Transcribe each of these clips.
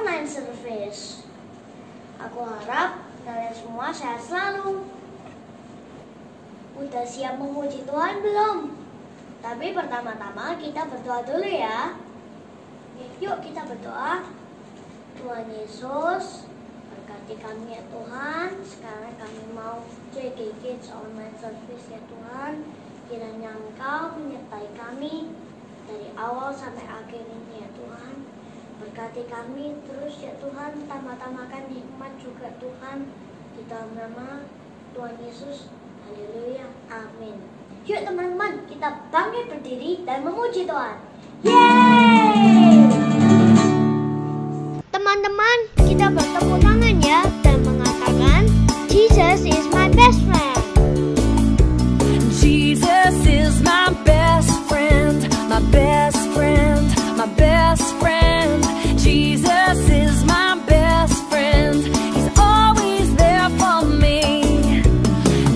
online service. Aku harap kalian semua sehat selalu. Udah siap memuji Tuhan belum? Tapi pertama-tama kita berdoa dulu ya. Yuk kita berdoa. Tuhan Yesus, berkati kami ya Tuhan. Sekarang kami mau JG Kids online service ya Tuhan. Kiranya Engkau menyertai kami dari awal sampai akhir ini ya Tuhan. Berkati kami terus ya Tuhan. Tambah-tambahkan hikmat juga Tuhan. Di dalam nama Tuhan Yesus. Haleluya. Amin. Yuk teman-teman, kita bangkit berdiri dan memuji Tuhan. Yeay! Teman-teman, kita bertepuk tangan ya dan mengatakan Jesus is my best friend. Jesus is my best friend, my best friend, my best friend. Jesus is my best friend. He's always there for me.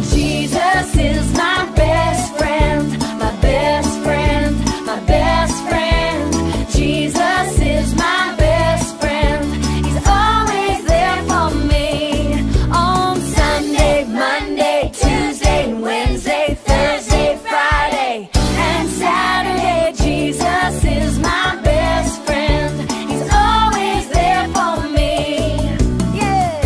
Jesus is my best friend, my best friend, my best friend. Jesus is my best friend. He's always there for me. On Sunday, Monday, Tuesday, Wednesday, Thursday, Friday, and Saturday. Jesus is my best friend. He's always there for me. Yeah.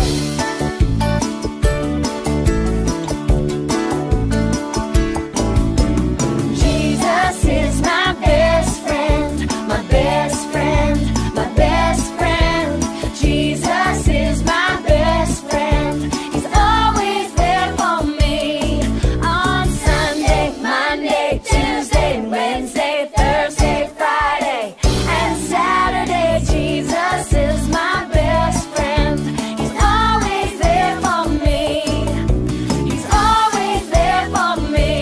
Jesus is my best friend, my best friend, my best friend. Jesus is my best friend. He's always there for me. On Sunday, Monday, Tuesday, Wednesday, Thursday, Friday, and Saturday. Jesus is my best friend. He's always there for me. He's always there for me.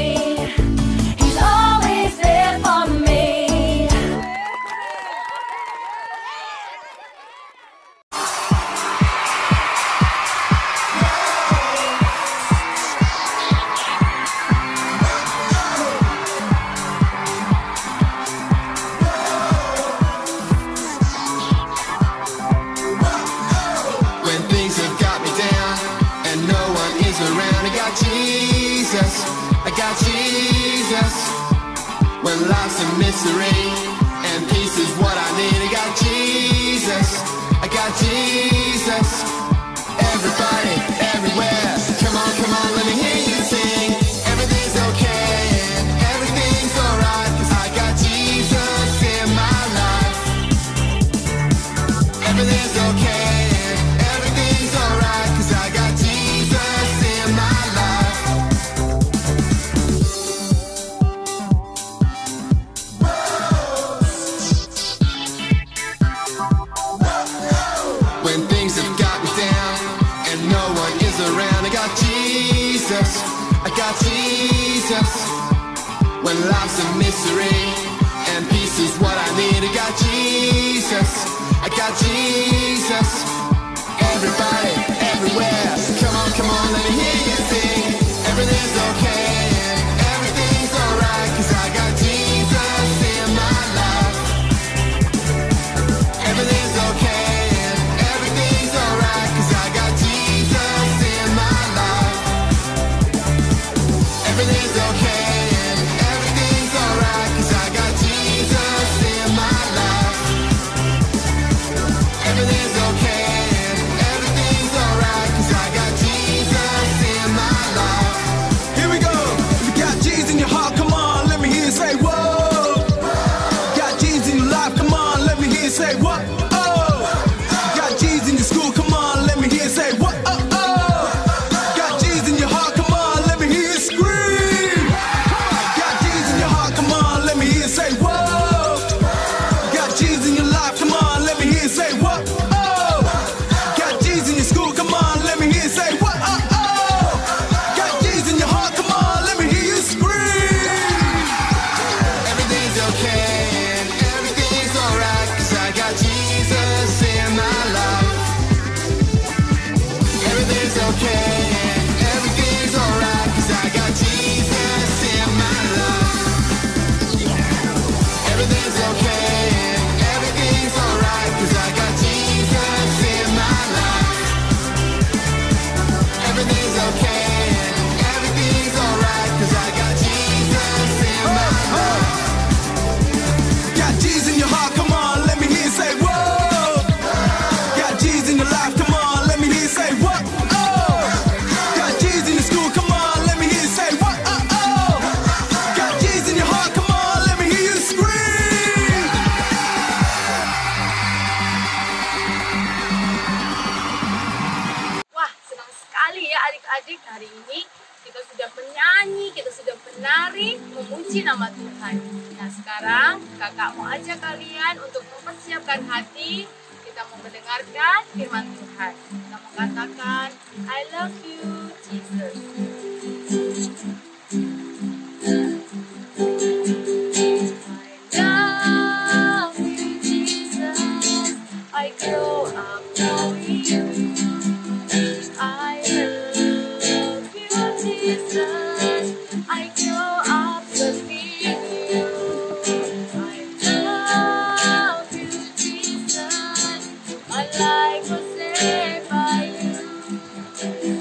He's always there for me. When things have got me down and no one is around, I got Jesus, I got Jesus. When life's a mystery and peace is what I need, I got Jesus, I got Jesus. Everybody, everywhere, come on, let me hear you sing. Everything's okay, everything's alright, 'cause I got Jesus in my life. Everything's okay, everything's alright, 'cause I got Jesus in my life. When things have got me down and no one is around, I got Jesus, I got Jesus. When life's a mystery and peace is what I need, I got Jesus, I got Jesus. Everybody, everywhere, come on, let me hear you sing. Everything's okay, everything's alright, 'cause I got Jesus in my life. Everything's okay, everything's alright, 'cause I got Jesus in my life. Everything's okay, everything's alright, 'cause I got Jesus in my life. Everything's adik-adik, hari ini kita sudah menyanyi, kita sudah menari, memuji nama Tuhan. Nah sekarang kakak mau ajak kalian untuk mempersiapkan hati. Kita mau mendengarkan firman Tuhan. Kita mau katakan, I love you, Jesus. I grow up knowing you. I love you, Jesus. I grow up loving you. I love you, Jesus. My life was saved by you.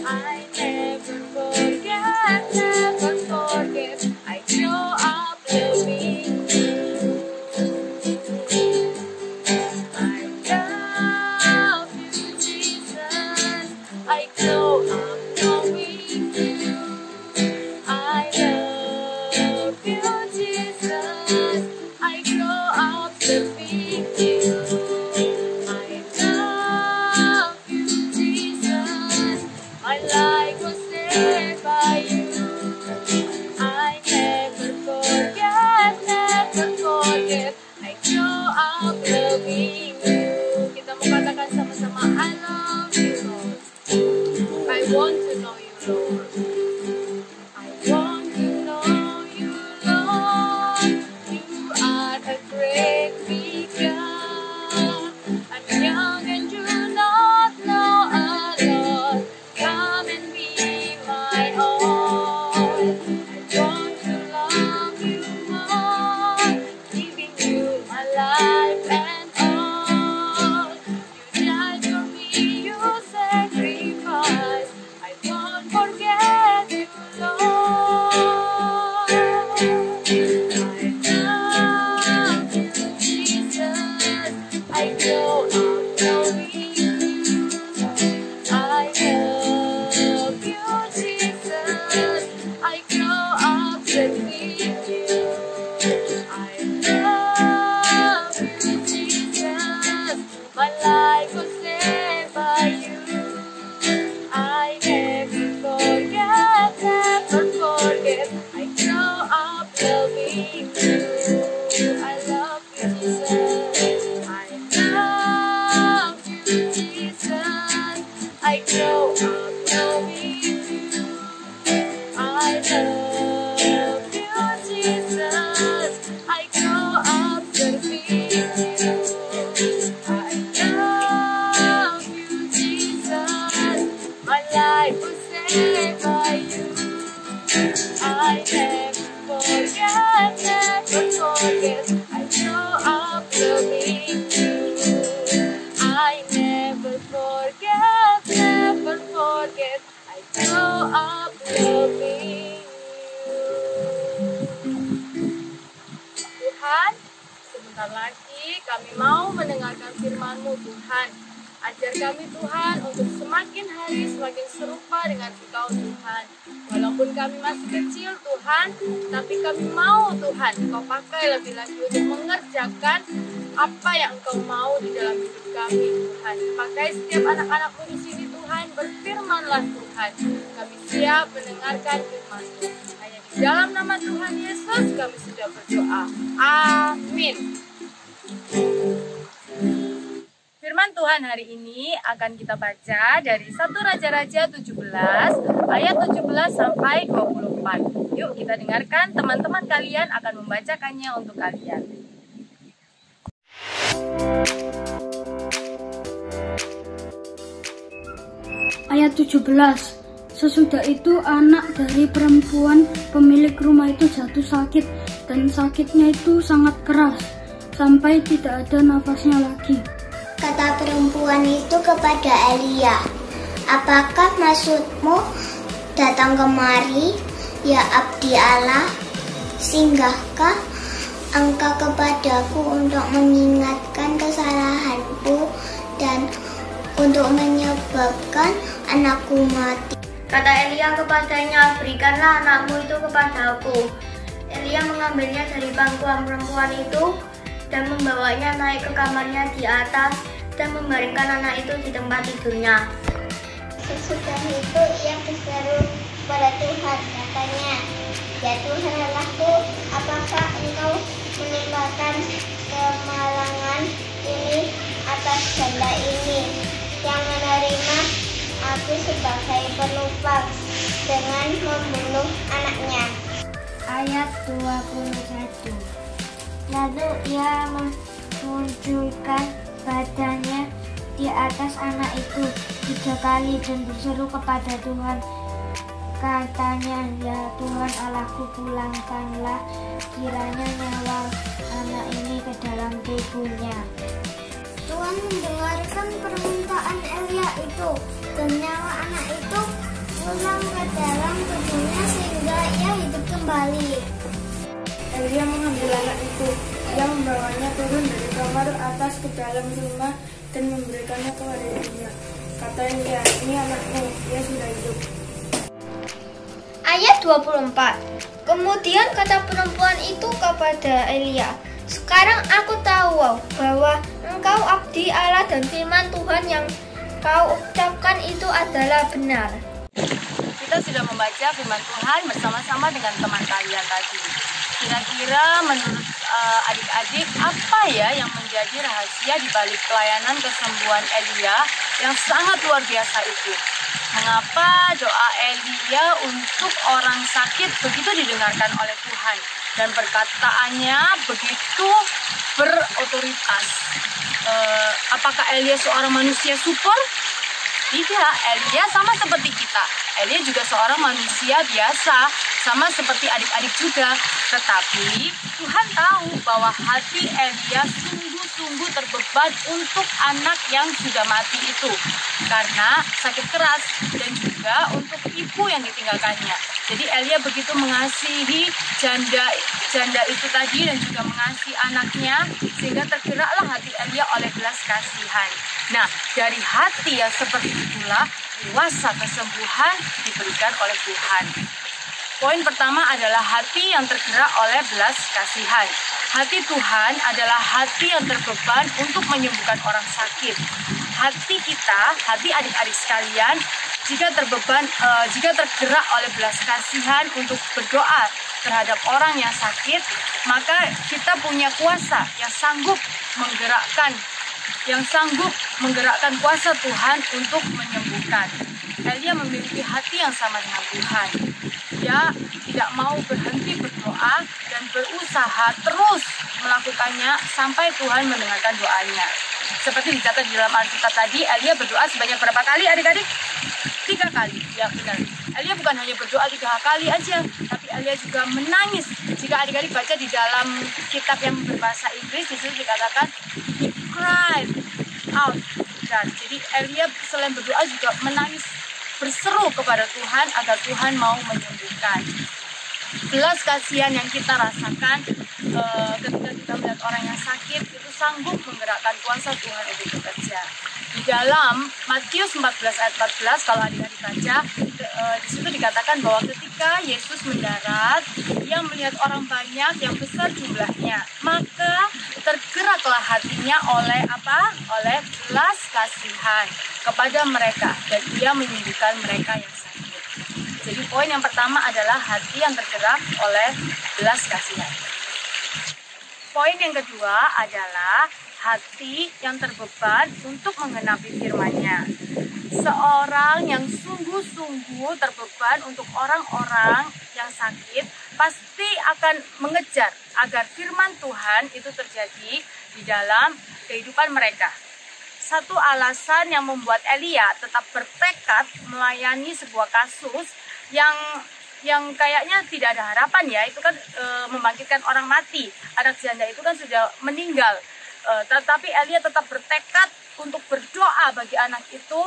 I never forget, never forget. I grow up loving you. I grow up knowing you. I love you, Jesus. I grow up loving you. I love you, Jesus. My life was saved by you. I never forget, never forget. I grow up loving you. Kita mau katakan sama-sama, I love you, Lord. I want to know you, Lord. I want to know you, Lord. You are a great big God. I'm young and do not know a lot. Come and be my all. I want to love you more, giving you my life and all. You died for me, you sacrificed. I won't forget you, Lord. I love you, Jesus. I grow up knowing you. I love you, Jesus. I grow up loving you. I love you, Jesus. My life was saved by you. I never forget, never forget. I grow up loving you. I love you, Jesus. I love you, Jesus. I grow up knowing you. I love you, Jesus. I grow up serving you. I love you, Jesus. My life was saved by you. I never forget, never forget. I grow up loving you. I never forget, never forget. I grow up loving you. Tuhan, sebentar lagi kami mau mendengarkan firman-Mu, Tuhan. Ajar kami, Tuhan, untuk semakin hari semakin serupa dengan Engkau, Tuhan. Walaupun kami masih kecil, Tuhan, tapi kami mau, Tuhan, Engkau pakai lebih lagi untuk mengerjakan apa yang Engkau mau di dalam hidup kami, Tuhan. Pakai setiap anak-anak-Mu di sini, Tuhan, berfirman-Lah, Tuhan. Kami siap mendengarkan firman-Mu. Hanya di dalam nama Tuhan Yesus kami sudah berdoa. Amin. Firman Tuhan hari ini akan kita baca dari 1 Raja-Raja 17 ayat 17 sampai 24. Yuk kita dengarkan, teman-teman kalian akan membacakannya untuk kalian. Ayat 17. Sesudah itu anak dari perempuan pemilik rumah itu jatuh sakit, dan sakitnya itu sangat keras sampai tidak ada nafasnya lagi. Kata perempuan itu kepada Elia, apakah maksudmu datang kemari, ya abdi Allah? Singgahkah engkau kepadaku untuk mengingatkan kesalahanku dan untuk menyebabkan anakku mati? Kata Elia kepadanya, berikanlah anakmu itu kepadaku. Elia mengambilnya dari pangkuan perempuan itu dan membawanya naik ke kamarnya di atas dan membaringkan anak itu di tempat tidurnya. Sesudah itu ia berseru kepada Tuhan, katanya, "Ya Tuhan Allahku, apakah Engkau menimpakan kemalangan ini atas janda ini yang menerima aku sebagai penumpang dengan membunuh anaknya?" Ayat 21. Lalu ia memunculkan badannya di atas anak itu 3 kali dan berseru kepada Tuhan, katanya, "Ya Tuhan Allahku, pulangkanlah kiranya nyawa anak ini ke dalam tubuhnya." Tuhan mendengarkan permintaan Elia itu, dan nyawa anak itu pulang ke dalam tubuhnya sehingga ia hidup kembali. Elia mengambil anak itu. Ia membawanya turun dari kamar atas ke dalam rumah dan memberikannya kepada ibunya. Kata Elia, "Ini anakmu, dia sudah hidup." Ayat 24. Kemudian kata perempuan itu kepada Elia, "Sekarang aku tahu bahwa engkau abdi Allah dan firman Tuhan yang kau ucapkan itu adalah benar." Kita sudah membaca firman Tuhan bersama-sama dengan teman kalian tadi. Kira-kira menurut adik-adik apa ya yang menjadi rahasia di balik pelayanan kesembuhan Elia yang sangat luar biasa itu? Mengapa doa Elia untuk orang sakit begitu didengarkan oleh Tuhan dan perkataannya begitu berotoritas? Apakah Elia seorang manusia super? Tidak, Elia sama seperti kita. Elia juga seorang manusia biasa, sama seperti adik-adik juga. Tetapi Tuhan tahu bahwa hati Elia sungguh-sungguh terbeban untuk anak yang sudah mati itu. Karena sakit keras dan juga untuk ibu yang ditinggalkannya. Jadi Elia begitu mengasihi janda itu tadi dan juga mengasihi anaknya, sehingga tergeraklah hati Elia oleh belas kasihan. Nah, dari hati yang seperti itulah kuasa kesembuhan diberikan oleh Tuhan. Poin pertama adalah hati yang tergerak oleh belas kasihan. Hati Tuhan adalah hati yang terbeban untuk menyembuhkan orang sakit. Hati kita, hati adik-adik sekalian, jika tergerak oleh belas kasihan untuk berdoa terhadap orang yang sakit, maka kita punya kuasa yang sanggup menggerakkan kuasa Tuhan untuk menyembuhkan. Elia memiliki hati yang sama dengan Tuhan. Dia tidak mau berhenti berdoa dan berusaha terus melakukannya sampai Tuhan mendengarkan doanya. Seperti dicatat di dalam Alkitab tadi, Elia berdoa sebanyak berapa kali adik-adik? 3 kali, ya benar. Elia bukan hanya berdoa 3 kali aja, tapi Elia juga menangis. Jika adik-adik baca di dalam kitab yang berbahasa Inggris, di situ dikatakan he cried out. Dan jadi Elia selain berdoa juga menangis, berseru kepada Tuhan agar Tuhan mau menyembuhkan. Belas kasihan yang kita rasakan ketika kita melihat orang yang sakit itu sanggup menggerakkan kuasa Tuhan untuk bekerja. Di dalam Matius 14 ayat 14, kalau adik-adik baca, di situ dikatakan bahwa ketika Yesus mendarat, ia melihat orang banyak yang besar jumlahnya, maka tergeraklah hatinya oleh apa? Oleh belas kasihan kepada mereka, dan ia menyembuhkan mereka yang sakit. Jadi poin yang pertama adalah hati yang tergerak oleh belas kasihan. Poin yang kedua adalah hati yang terbeban untuk menggenapi firman-Nya. Seorang yang sungguh-sungguh terbeban untuk orang-orang yang sakit pasti akan mengejar agar firman Tuhan itu terjadi di dalam kehidupan mereka. Satu alasan yang membuat Elia tetap bertekad melayani sebuah kasus yang kayaknya tidak ada harapan ya, itu kan membangkitkan orang mati. Anak janda itu kan sudah meninggal. Tetapi Elia tetap bertekad untuk berdoa bagi anak itu.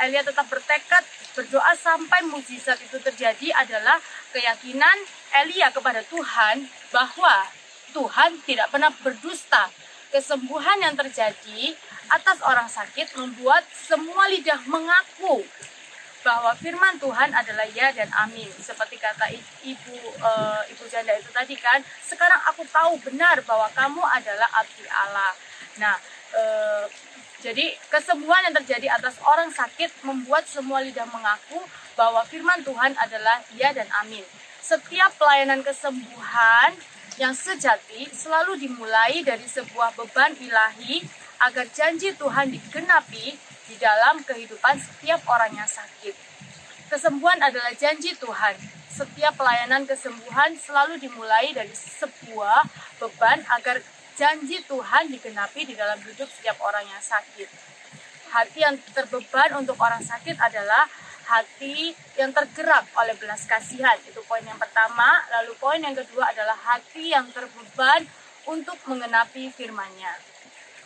Elia tetap bertekad berdoa sampai mukjizat itu terjadi adalah keyakinan Elia kepada Tuhan bahwa Tuhan tidak pernah berdusta. Kesembuhan yang terjadi atas orang sakit membuat semua lidah mengaku bahwa firman Tuhan adalah ya dan amin. Seperti kata ibu janda itu tadi kan, sekarang aku tahu benar bahwa kamu adalah abdi Allah. Nah, Jadi kesembuhan yang terjadi atas orang sakit membuat semua lidah mengaku bahwa firman Tuhan adalah ya dan amin. Setiap pelayanan kesembuhan yang sejati selalu dimulai dari sebuah beban ilahi agar janji Tuhan digenapi di dalam kehidupan setiap orang yang sakit. Kesembuhan adalah janji Tuhan. Setiap pelayanan kesembuhan selalu dimulai dari sebuah beban agar janji Tuhan digenapi di dalam hidup setiap orang yang sakit. Hati yang terbeban untuk orang sakit adalah hati yang tergerak oleh belas kasihan. Itu poin yang pertama. Lalu poin yang kedua adalah hati yang terbeban untuk mengenapi firman-Nya.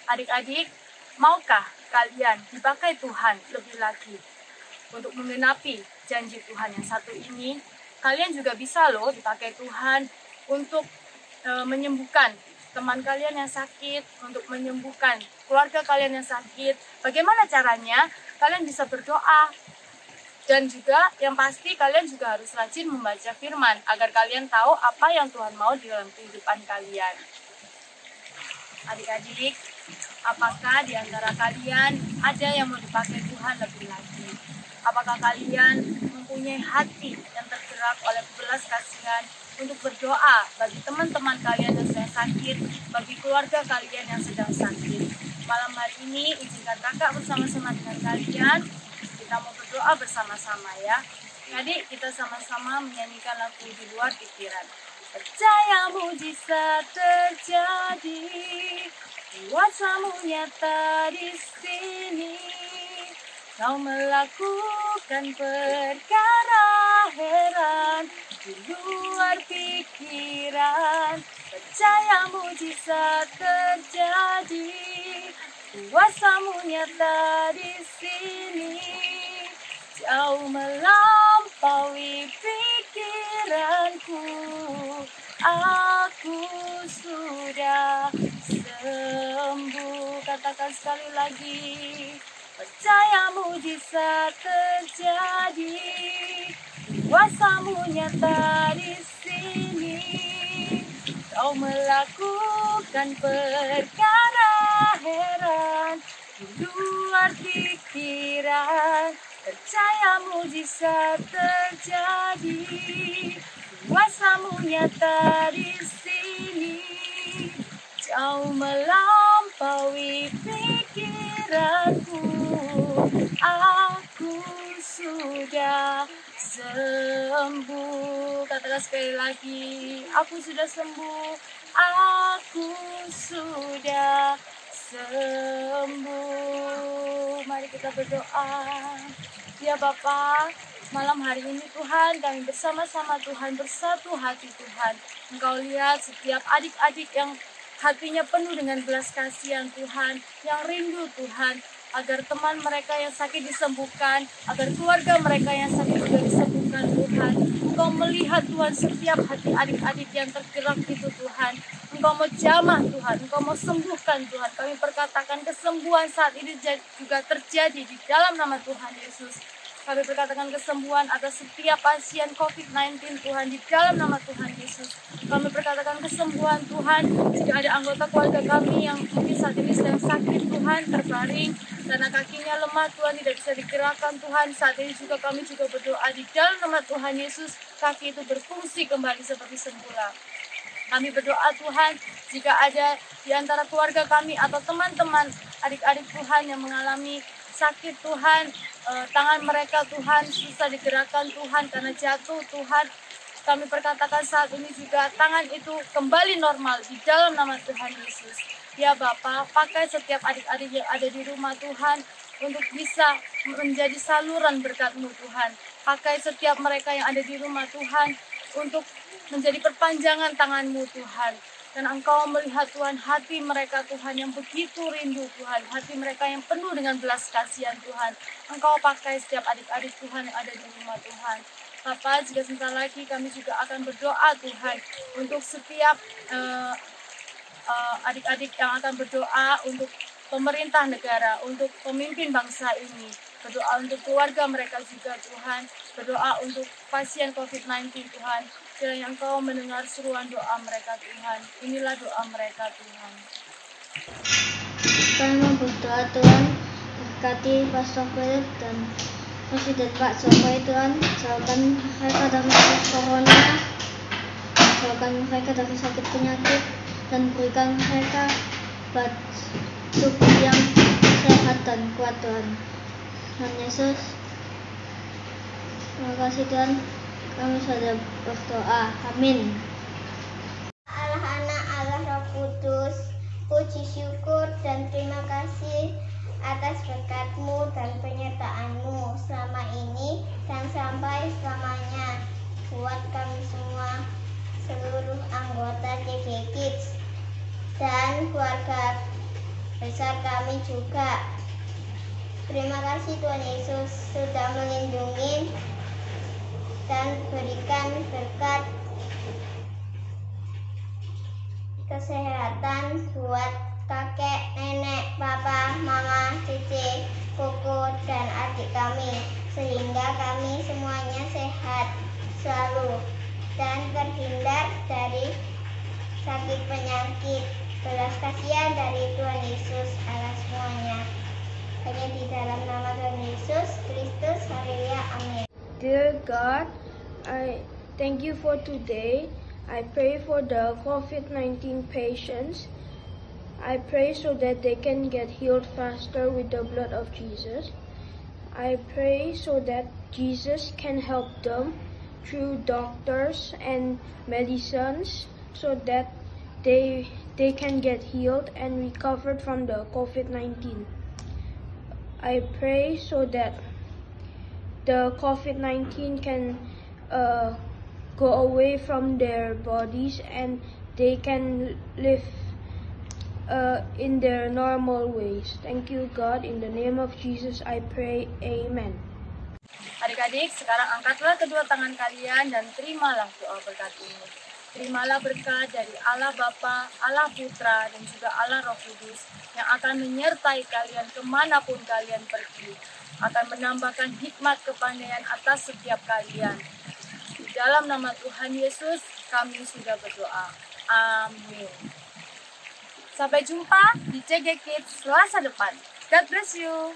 Adik-adik, maukah kalian dipakai Tuhan lebih lagi untuk mengenapi janji Tuhan yang satu ini? Kalian juga bisa loh dipakai Tuhan untuk menyembuhkan teman kalian yang sakit, untuk menyembuhkan keluarga kalian yang sakit. Bagaimana caranya? Kalian bisa berdoa. Dan juga yang pasti kalian juga harus rajin membaca firman agar kalian tahu apa yang Tuhan mau di dalam kehidupan kalian. Adik-adik, apakah di antara kalian ada yang mau dipakai Tuhan lebih lagi? Apakah kalian mempunyai hati yang tergerak oleh belas kasihan untuk berdoa bagi teman-teman kalian yang sedang sakit, bagi keluarga kalian yang sedang sakit? Malam hari ini izinkan kakak bersama-sama dengan kalian, kita mau berdoa bersama-sama ya. Jadi kita sama-sama menyanyikan lagu Di Luar Pikiran. Percaya mujizat terjadi, kuasa-Mu nyata di sini. Kau melakukan perkara heran di luar pikiran. Percaya mujizat terjadi, kuasa-Mu nyata di sini. Jauh melampaui pikiranku, aku sudah sembuh. Katakan sekali lagi. Percaya mujizat terjadi, kuasa-Mu nyata di sini. Kau melakukan perkara heran di luar pikiran. Percaya mujizat terjadi, kuasa-Mu nyata di sini. Jauh melampaui pikiranku, aku sudah sembuh. Katakan sekali lagi, aku sudah sembuh, aku sudah sembuh. Mari kita berdoa. Ya Bapa, malam hari ini Tuhan, kami bersama-sama Tuhan, bersatu hati Tuhan. Engkau lihat setiap adik-adik yang hatinya penuh dengan belas kasihan Tuhan, yang rindu Tuhan, agar teman mereka yang sakit disembuhkan, agar keluarga mereka yang sakit juga disembuhkan Tuhan. Engkau melihat Tuhan setiap hati adik-adik yang tergerak itu Tuhan. Engkau mau jamah Tuhan, Engkau mau sembuhkan Tuhan. Kami perkatakan kesembuhan saat ini juga terjadi di dalam nama Tuhan Yesus. Kami berkatakan kesembuhan atas setiap pasien COVID-19 Tuhan di dalam nama Tuhan Yesus. Kami berkatakan kesembuhan Tuhan jika ada anggota keluarga kami yang mungkin saat ini sedang sakit Tuhan, terbaring karena kakinya lemah Tuhan, tidak bisa digerakkan Tuhan. Saat ini juga kami juga berdoa di dalam nama Tuhan Yesus, kaki itu berfungsi kembali seperti semula. Kami berdoa Tuhan, jika ada di antara keluarga kami atau teman-teman adik-adik Tuhan yang mengalami sakit Tuhan, tangan mereka Tuhan susah digerakkan Tuhan karena jatuh Tuhan, kami perkatakan saat ini juga tangan itu kembali normal di dalam nama Tuhan Yesus. Ya Bapa, pakai setiap adik-adik yang ada di rumah Tuhan untuk bisa menjadi saluran berkat-Mu Tuhan. Pakai setiap mereka yang ada di rumah Tuhan untuk menjadi perpanjangan tangan-Mu Tuhan. Dan Engkau melihat Tuhan hati mereka Tuhan yang begitu rindu Tuhan, hati mereka yang penuh dengan belas kasihan Tuhan. Engkau pakai setiap adik-adik Tuhan yang ada di rumah Tuhan. Bapa, jika sebentar lagi kami juga akan berdoa Tuhan untuk setiap adik-adik yang akan berdoa untuk pemerintah negara, untuk pemimpin bangsa ini. Berdoa untuk keluarga mereka juga Tuhan. Berdoa untuk pasien COVID-19 Tuhan. Kiranya Engkau mendengar seruan doa mereka Tuhan. Inilah doa mereka Tuhan. Kami mau berdoa Tuhan, berkati Pastor Philip dan Presiden Pak Jokowi Tuhan, jauhkan mereka dari virus corona, jauhkan mereka dari sakit penyakit, dan berikan mereka tubuh yang sehat dan kuat Tuhan. Tuhan Yesus, terima kasih Tuhan, kami sudah berdoa. Amin. Allah Anak, Allah Roh Kudus, puji syukur dan terima kasih atas berkat-Mu dan penyertaan-Mu selama ini dan sampai selamanya buat kami semua, seluruh anggota JG Kids dan keluarga besar kami juga. Terima kasih Tuhan Yesus sudah melindungi dan berikan berkat kesehatan buat kakek, nenek, papa, mama, cici, koko, dan adik kami, sehingga kami semuanya sehat selalu dan terhindar dari sakit penyakit. Belas kasihan dari Tuhan Yesus Allah semuanya. Hanya di dalam nama Tuhan Yesus Kristus, haleluya, amin. Dear God, I thank you for today. I pray for the COVID-19 patients. I pray so that they can get healed faster with the blood of Jesus. I pray so that Jesus can help them through doctors and medicines so that they can get healed and recovered from the COVID-19. I pray so that the COVID-19 can go away from their bodies and they can live in their normal ways. Thank you, God. In the name of Jesus, I pray. Amen. Adik-adik, sekarang angkatlah kedua tangan kalian dan terimalah doa berkat ini. Terimalah berkat dari Allah Bapa, Allah Putra, dan juga Allah Roh Kudus yang akan menyertai kalian kemanapun kalian pergi. Akan menambahkan hikmat kepandaian atas setiap kalian. Di dalam nama Tuhan Yesus, kami sudah berdoa. Amin. Sampai jumpa di JG Kids Selasa depan. God bless you.